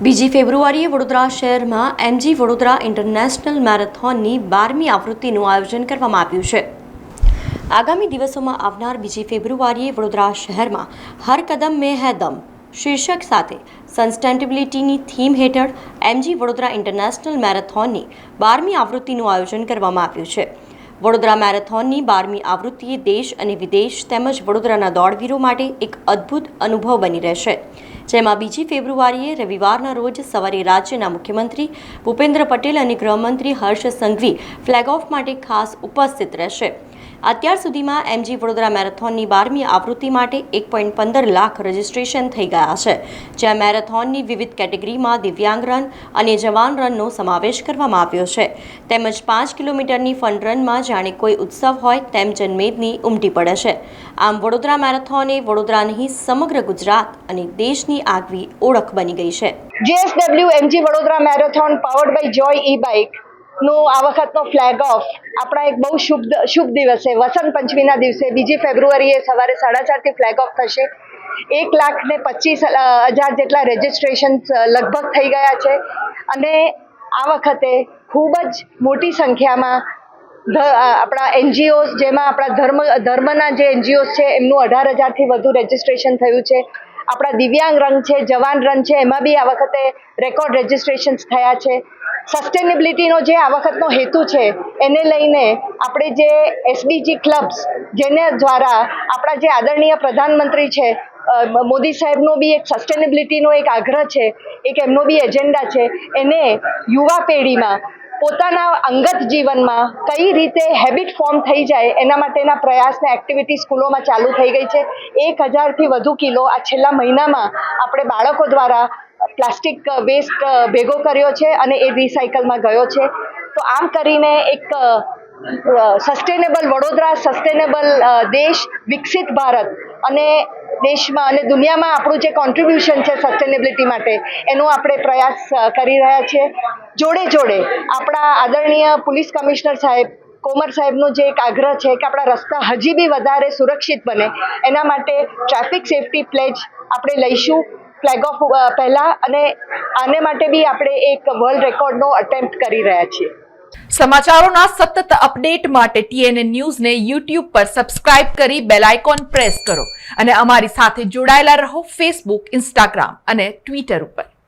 બીજી ફેબ્રુઆરીએ વડોદરા શહેરમાં એમજી વડોદરા ઇન્ટરનેશનલ મેરેથોનની 12મી આવૃત્તિનું આયોજન કરવામાં આવ્યું છે। આગામી દિવસોમાં આવનાર બીજી ફેબ્રુઆરીએ વડોદરા શહેરમાં હર કદમ મેં હૈ દમ શીર્ષક સાથે સસ્ટેનેબિલિટીની થીમ હેઠળ એમજી વડોદરા ઇન્ટરનેશનલ મેરેથોનની 12મી આવૃત્તિનું આયોજન કરવામાં આવ્યું છે। વડોદરા મેરેથોનની 12મી આવૃત્તિએ દેશ અને વિદેશ તેમજ વડોદરાના દોડવીરો માટે એક અદ્ભુત અનુભવ બની રહેશે, જેમાં બીજી ફેબ્રુઆરીએ રવિવારના રોજ સવારે રાજ્યના મુખ્યમંત્રી ભૂપેન્દ્ર પટેલ અને ગૃહમંત્રી હર્ષ સંઘવી ફ્લેગ ઓફ માટે ખાસ ઉપસ્થિત રહેશે। અત્યાર સુધીમાં એમજી વડોદરા મેરેથોનની 12મી આવૃત્તિ માટે 1.15 લાખ રજીસ્ટ્રેશન થઈ ગયા છે, જ્યાં મેરેથોનની વિવિધ કેટેગરીમાં દિવ્યાંગ રન અને જવાન રનનો સમાવેશ કરવામાં આવ્યો છે, તેમજ 5 કિલોમીટરની ફન રનમાં જાણે કોઈ ઉત્સવ હોય તેમ જનમેદની ઉમટી પડે છે। આમ વડોદરા મેરેથોન એ વડોદરા નહીં સમગ્ર ગુજરાત અને દેશની આગવી ઓળખ બની ગઈ છે। JSW MG Vadodara marathon powered by Joy e bike નો આ વખતનો ફ્લેગ ઓફ આપણા એક બહુ શુભ દિવસે વસંત પંચમીના દિવસે બીજી ફેબ્રુઆરીએ સવારે 4:30થી ફ્લેગ ઓફ થશે। 1,25,000 જેટલા રજીસ્ટ્રેશન લગભગ થઈ ગયા છે અને આ વખતે ખૂબ જ મોટી સંખ્યામાં આપણા એનજીઓઝ, જેમાં આપણા ધર્મના જે એનજીઓઝ છે એમનું 18,000થી વધુ રજીસ્ટ્રેશન થયું છે। આપણા દિવ્યાંગ રન છે, જવાન રન છે, એમાં બી આ વખતે રેકોર્ડ રજીસ્ટ્રેશન્સ થયા છે। સસ્ટેનેબિલિટીનો જે આ વખતનો હેતુ છે એને લઈને આપણે જે એસડીજી ક્લબ્સ, જેને દ્વારા આપણા જે આદરણીય પ્રધાનમંત્રી છે મોદી સાહેબનો બી એક સસ્ટેનેબિલિટીનો એક આગ્રહ છે, એક એમનો બી એજન્ડા છે, એને યુવા પેઢીમાં પોતાના અંગત જીવનમાં કઈ રીતે હેબિટ ફોર્મ થઈ જાય એના માટેના પ્રયાસને એક્ટિવિટી સ્કૂલોમાં ચાલુ થઈ ગઈ છે। 1,000થી વધુ કિલો આ છેલ્લા મહિનામાં આપણે બાળકો દ્વારા પ્લાસ્ટિક વેસ્ટ ભેગો કર્યો છે અને એ રિસાયકલમાં ગયો છે। તો આમ કરીને એક સસ્ટેનેબલ વડોદરા, સસ્ટેનેબલ દેશ, વિકસિત ભારત અને દેશમાં અને દુનિયામાં આપણું જે કોન્ટ્રીબ્યુશન છે સસ્ટેનેબિલિટી માટે એનો આપણે પ્રયાસ કરી રહ્યા છીએ। જોડે જોડે આપણા આદરણીય પોલીસ કમિશનર સાહેબ કોમર સાહેબનો જે એક આગ્રહ છે કે આપણા રસ્તા હજી બી વધારે સુરક્ષિત બને એના માટે ટ્રાફિક સેફટી પ્લેજ આપણે લઈશું ફ્લેગ ઓફ પહેલા, અને આને માટે બી આપણે એક વર્લ્ડ રેકોર્ડનો અટેમ્પ્ટ કરી રહ્યા છીએ। સમાચારોના સતત અપડેટ માટે TNN ન્યૂઝને YouTube પર સબસ્ક્રાઇબ કરી બેલ આઇકોન પ્રેસ કરો અને અમારી સાથે જોડાયેલા રહો Facebook, Instagram અને Twitter ઉપર।